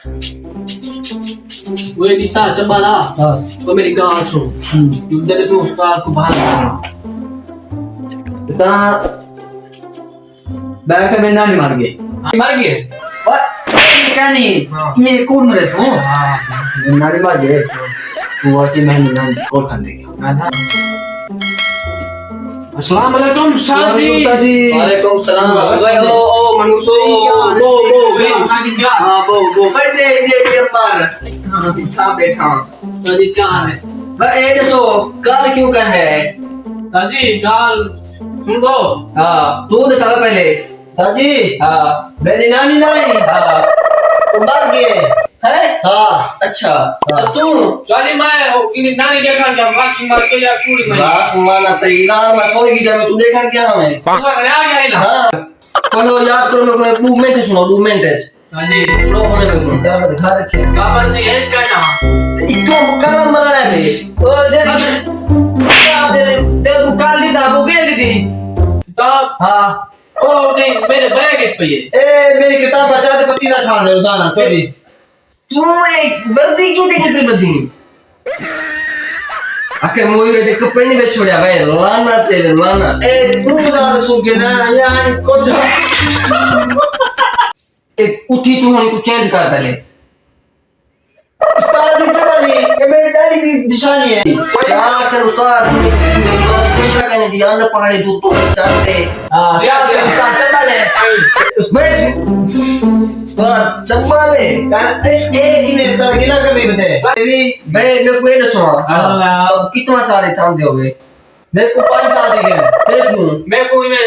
Gue kita coba lah. Amerika langsung. Jadi tuh aku bahas. kita bag से बिना नहीं मार गए मार गए? क्या नहीं ये कौन मेरे सो बिना नहीं मार गए वो की मैं ना और खाने देगा अस्सलाम वालेकुम शाह जी। वालेकुम सलाम ओ मनुष्य वो बैठे ये मार बैठा शाजी क्या हाल है? भाई ये दसो कल क्यों कर रहे हैं शाजी गाल सुन दो। हाँ तू तो साल पहले दादी हाँ मेरी नानी नहीं हाँ तो मर गए है हाँ अच्छा तो तू शाजी मैं ini नानी देखा क्या बाकी मार के या पूरी मैं बात माना तेरी नाम मैं सोने की जब तू देखा क्या हमें ऐसा करे आ गया है ना। हाँ करो याद करो मैं कोई मूवमेंट है सुनो मूवमेंट है शाजी स्लो होने में सुनो तेरा मैं दिखा रखे काबर से हेड का ना इतना मुकर्रम मर रहा है ओ दे तेरे को काल दी था वो क्या दी थी किताब हाँ ओ नहीं मेरे बैग पे ये ए मेरी किताब बचा दे पति का खा ले रोजाना तेरी तू एक वर्दी क्यों देखी तेरी वर्दी आखिर मुझे देख कपड़े नहीं बेच छोड़ा भाई लाना तेरे लाना ए तू ज़्यादा सुन के ना यार कुछ एक उठी तू होने को चेंज कर पहले ताला दी चबाली ये मेरे डैडी की निशानी है क्या से उस्ताद कुछ कहने की यार पहाड़ी दूध तो चाहते हां क्या से उस्ताद चबाले उसमें चम्बाले ए इन्हें तो गिना कर रही बते तेरी मैं को ये दसो तो कितना साल था दे होगे मेरे को 5 साल थी गए देखूं मैं कोई में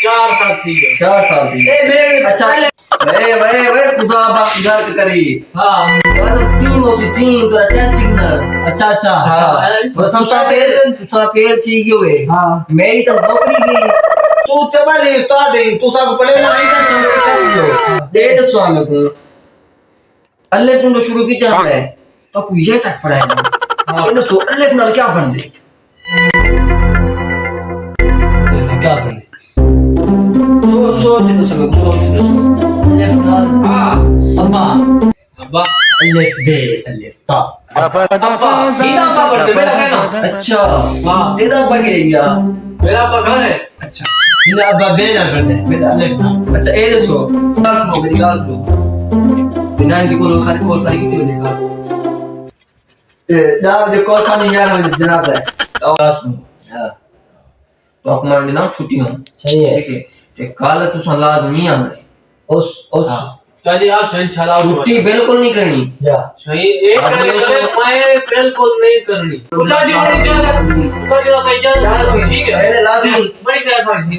4 साल थी 4 साल थी ए मेरे अच्छा वे खुदा बाखुदा करी हां मतलब 3 तो टेस्टिंग ना अच्छा अच्छा हां बस फेल थी क्यों है हां मेरी तो नौकरी गई तू चबा ले उस्ताद है तू सब पढ़े ना नहीं कर डेढ़ सौ में को अल्लाह तुम तो शुरू की जान है तो को ये तक पढ़ाएगा हां तो अल्लाह नाल क्या बन दे क्या बन दे सोच तो समय को सोच तो अल्लाह नाल हां अब्बा अल्लाह बे अल्लाह ता अब्बा इधर अब्बा पढ़ते मेरा कहना अच्छा हां तेरा अब्बा के गया मेरा अब्बा घर है। अच्छा इन्हें अब्बा बेना करते हैं बेना लेफ्ट अच्छा ए दसो गाल सुनो मेरी गाल सुनो बिना इनकी कॉल खाली कितनी बजे का जनाब जो कॉल खाली यार हो जनाब है गाल सुनो हां तो कमांड ना छुट्टी हो सही है ठीक है ये कल तो लाजमी हमने उस शाजी आप सही चलाओ छुट्टी बिल्कुल नहीं करनी जा सही एक मैं बिल्कुल नहीं करनी शाजी और इजाजत शाजी और इजाजत ठीक है पहले लाजमी बड़ी मेहरबानी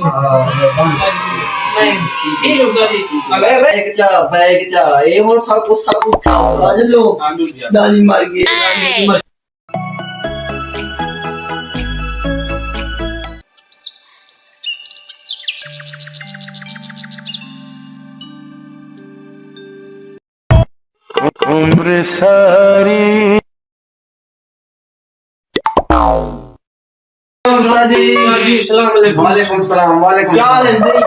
ठीक है बैग जा ये और सब खाओ आज लो दाली मार गई उम्र सारी वालेकुम सलाम वालेकुम क्या हाल है सही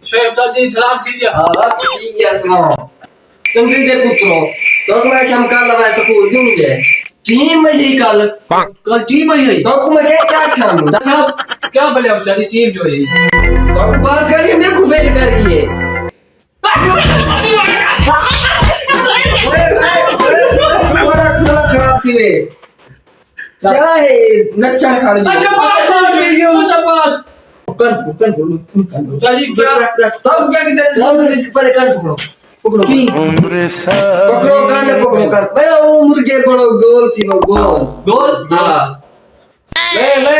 शेफ जी सलाम कीजिए। हां ठीक है सलाम चंद्री दे पुत्रो तो मैं क्या कर लगा स्कूल क्यों गए टीम में ही कल टीम आई है तो मैं क्या खाऊं साहब क्या बोले अब शाजी टीम जो है तो बस करिए मेरे को फेल करिए खराब थी वे क्या है नच्चा खा रही अच्छा पास मिल गया अच्छा पास कन शाजी क्या तो क्या कहते पहले कन पकड़ो की उम्र सारी पकड़ो कान बे वो मुर्गे बड़ो गोल थी वो गोल हां वे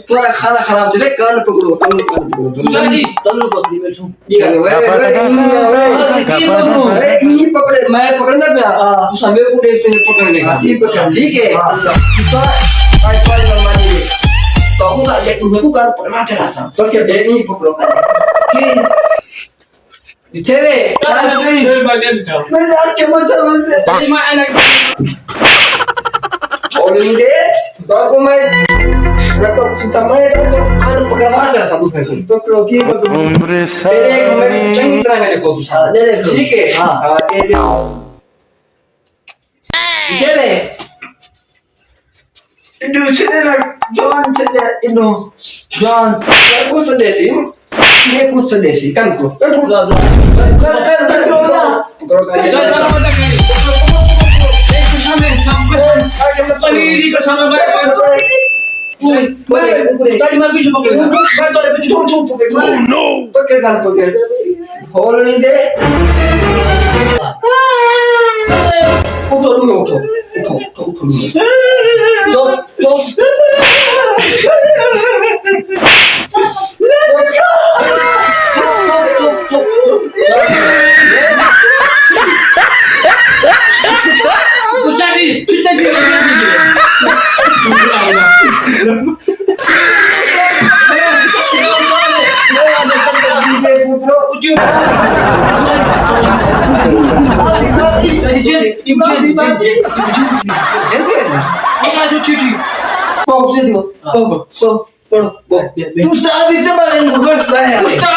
पूरा खाना खराब थे कान पकड़ो शाजी तन्नू पकड़ी मैं छू अरे ई पकड़े मैं पकड़ना पे तू समय को देखते हैं पकड़ने का ठीक है दूसरा आज वाली मनमानी तो हम का ले मेरे को कार पकड़ना चला सा तो क्या दे नहीं पकड़ो कि तेरे मैं यार के मच्छर बनते मैं अलग और नहीं दे तो को मैं तो सुता मैं तो कान पकड़वा तेरा सब है पकड़ो की पकड़ो उम्र तेरे एक मैं सारी चंगी तरह मैंने को दूसरा ले ले ठीक है हां ये दे चले Idu cedera John cedera Idu John aku sedesi ini aku sedesi kan bro kan bla bla kan kalau Jangan salah mata kali. Paniri ke sana baik. Tadi malam bisa pakai. Baik ada baju tutup pakai. no pakai kan pakai hol ni deh uto dulu uto dulu Stop. Cerita dia. Dia putro Ujung. Cuci. Pau sini Pau Pau Tu start di coba ni Ustaz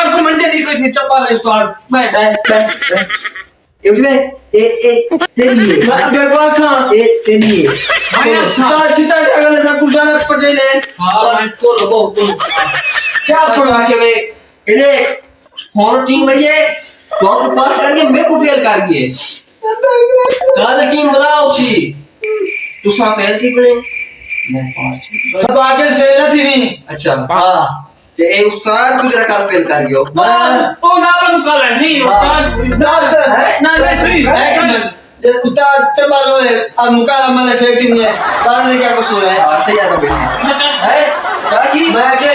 aku manja ni kau cepat lah Ustaz. Baik. Ini तेरी अगर बात हाँ तेरी चिता अगर ऐसा गुरुद्वारा पटेल है हाँ बोलो क्या पढ़वा के वे इन्हें हॉर्न टीम भैया बहुत पास करके मेरे को फेल कर दिए कल टीम बनाओ सी तू सा फेल थी पड़े मैं पास अब आगे से ना थी नहीं अच्छा हाँ ते ए उस्ताद को जरा कल फेल कर गयो ओ ना अपन कल है नहीं उस्ताद ना नहीं उस्ताद चबा लो है अब मुकाला माले फेंकती नहीं है बाद में क्या कसूर है सही आता बेटा है क्या की मैं के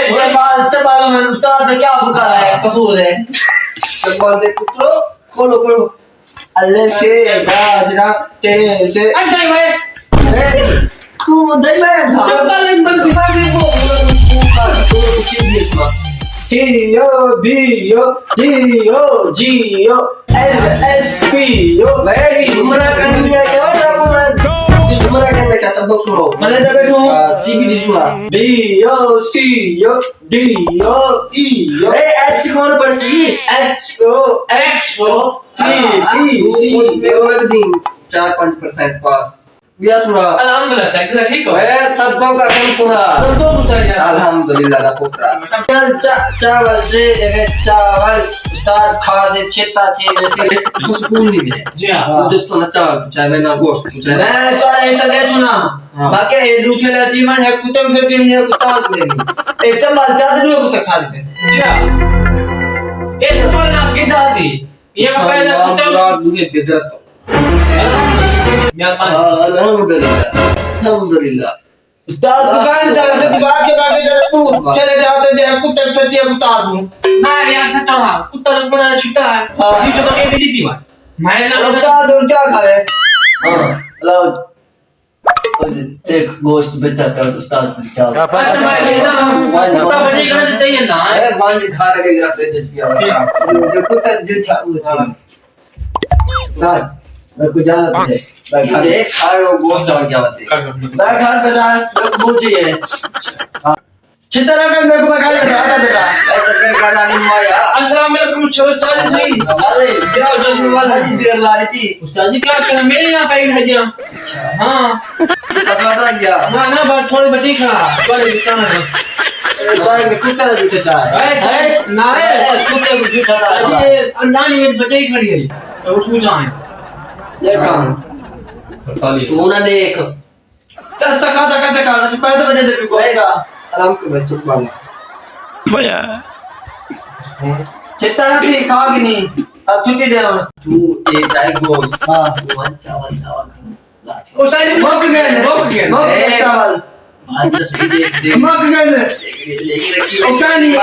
चबा लो मैं उस्ताद ने क्या मुकाला है कसूर है चबा दे पुत्रो खोलो खोलो अल्लाह से बाजरा के से अंदर भाई तू दई में था चप्पल इन बंद दिमाग से वो Cio, Dio, Dio, Gio, LSPO. Baik, menggunakan dunia menggunakan mereka sebab suruh. Mana dah betul? CBD suruh. Dio, Cio, Dio, Io. H कौन पर C? XO, XO, P, C. मेरे को लगती 4-5% पास. बिया सुना. Alhamdulillah saya ठीक हो सबको का कम सुना. सबको बताया Alhamdulillah dah putra. चावल से लेके चावल उस्ताद खा दे चेता थी वैसे सुकून नहीं है. जी हां मुझे तो ना चावल चाहे मैं ना गोश्त चाहे मैं तो ऐसा नहीं सुना हाँ। बाकी ये दूसरे लाची में है कुत्ते से टीम ने उस्ताद ने एक चंबल चादर को कुत्ते खा लेते जी हां ये तो ना किधर सी ये पहले कुत्ते दुगे बेदर तो. Alhamdulillah. उस्ताद दुकान चलाते दिमाग के बातें करे तू चले जाते जो है कुत्ते सच्ची उस्ताद हूँ मैं यार सच्चा हूं कुत्ता तो बड़ा छुट्टा है ये तो के बेटी थी मैं ना उस्ताद और क्या खा रहे हाँ. लो देख गोश्त बेचा कर उस्ताद चावल अच्छा मैं कहता हूं कुत्ता बचे करना तो चाहिए ना अरे वांजी खा रहे जरा फ्रिज किया. जो कुत्ता जो था वो उस्ताद मैं कुछ जाना तुझे ये देख खा लो गोश्त चावल क्या बात है. मैं घर पे जा मुझे है चित्रा कर मेरे को मैं खा लेता था बेटा ऐसा कर कर लानी माया. अस्सलाम वालेकुम चालीस सही अरे जाओ जल्दी वाला बड़ी देर ला रही थी उस्ताद जी क्या करना मेरे यहाँ पैकेट है दिया हाँ पतला रह गया. ना बात थोड़ी बची खा वाले बिचारा तो में कुत्ता जूते चाहे अरे नारे कुत्ते को झूठा था. ये नानी मेरी बच्चे ही खड़ी है वो तू जाए ये काम तू ना देख. कैसे खाता कैसे खाना से पहले तो बड़े देर को आएगा आराम के बच्चे वाला. चित्रा थी खाओगी नहीं अब छुट्टी दे रहा हूँ तू एक चाय गोश्त. हाँ वन चावल चावल. उस्ताद जी मौक गए मौक गए चावल भाई तो सही देख देख मौक गए लेके रखी. ओ क्या नहीं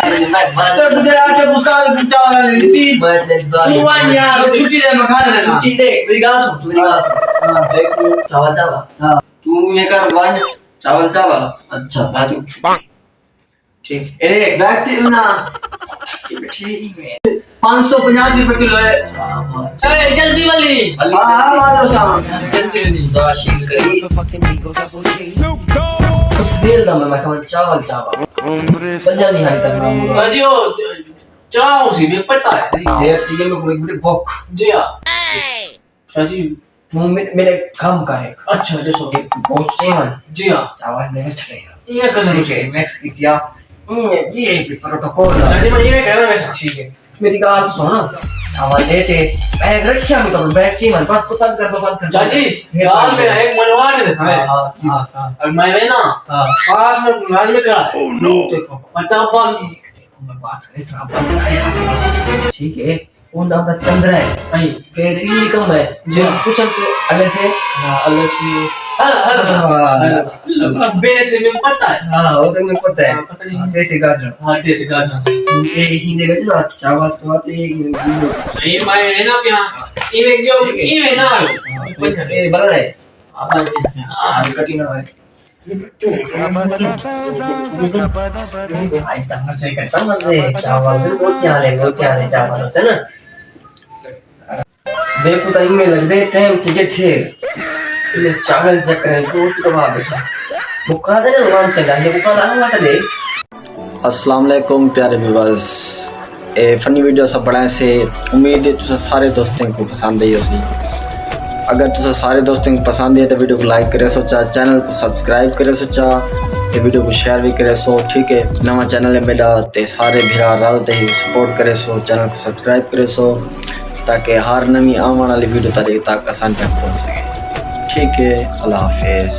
तो तुझे आके उस्ताद चावल नीति मैं इंतजार. तू आ यार छुट्टी दे मैं खा लेना छुट्टी देख मेरी गाल सुन. तू मेरी गाल सुन. हाँ देख तू चावल चावल. हाँ तू ये कर वन चावल चावल. अच्छा बाजू ठीक. एक वैक्सीन ना 585 रुपए किलो है अरे जल्दी वाली हाँ मारो चावल उस बेल दम में मैं कहूँ चावल चावल. उम्र बजा नहीं हाल तक ना चाची वो चाहो सी भी पता है देर से ये लोग बड़े भूख जी हाँ चाची तू मेरे काम करे अच्छा जैसो एक पोस्ट मन जी हाँ चावल मेरे चलेगा ये करना ठीक है मैक्स की दिया ये भी प्रोटोकॉल है चाची मैं ये कहना वैसा ठीक है मेरी बात तो सुनो चावल देते बैग रखिया मैं तो बैग चाहिए मन बंद कर चाची दाल में एक मनवा दे था हां ठीक है और मैं ना पास में गुलाल में करा देखो पता पाम देखो मैं बात करे साहब बंद आया ठीक है वो नाम चंद्र है नहीं फिर इल्ली कम है जो कुछ हमको अलग से अलग से बेरे से में पता है हाँ वो तो मुझे पता है पता नहीं देसी गाजर हाँ देसी गाजर से ये हिंदी में ना चावल तो आते हैं सही मैं है ना यहाँ ये में ना ये बना है कठिन है आज तक मजे करता मजे चावल से रोटियां ले चावल से ना देखो तो इनमें लग दे टाइम ठीक है ठेर ये चावल जकरे रोटी का बात है मुका दे ना वन चला ये मुका ना मत दे अस्सलाम वालेकुम प्यारे व्यूअर्स ए फनी वीडियो सब बनाए से उम्मीद है तुझे सारे दोस्तों को पसंद आई होगी अगर तुझे सारे दोस्तों को पसंद है तो वीडियो को लाइक करे सोचा चैनल को सब्सक्राइब करे सोचा ये वीडियो को शेयर भी करे सो ठीक है नवा चैनल है मेरा ते सारे भिरा रलते ही सपोर्ट करे सो चैनल को सब्सक्राइब करे सो ताकि हर नवी आने वाली वीडियो तारीख तक आसान तक पहुँच सके ठीक है अल्लाह हाफिज़।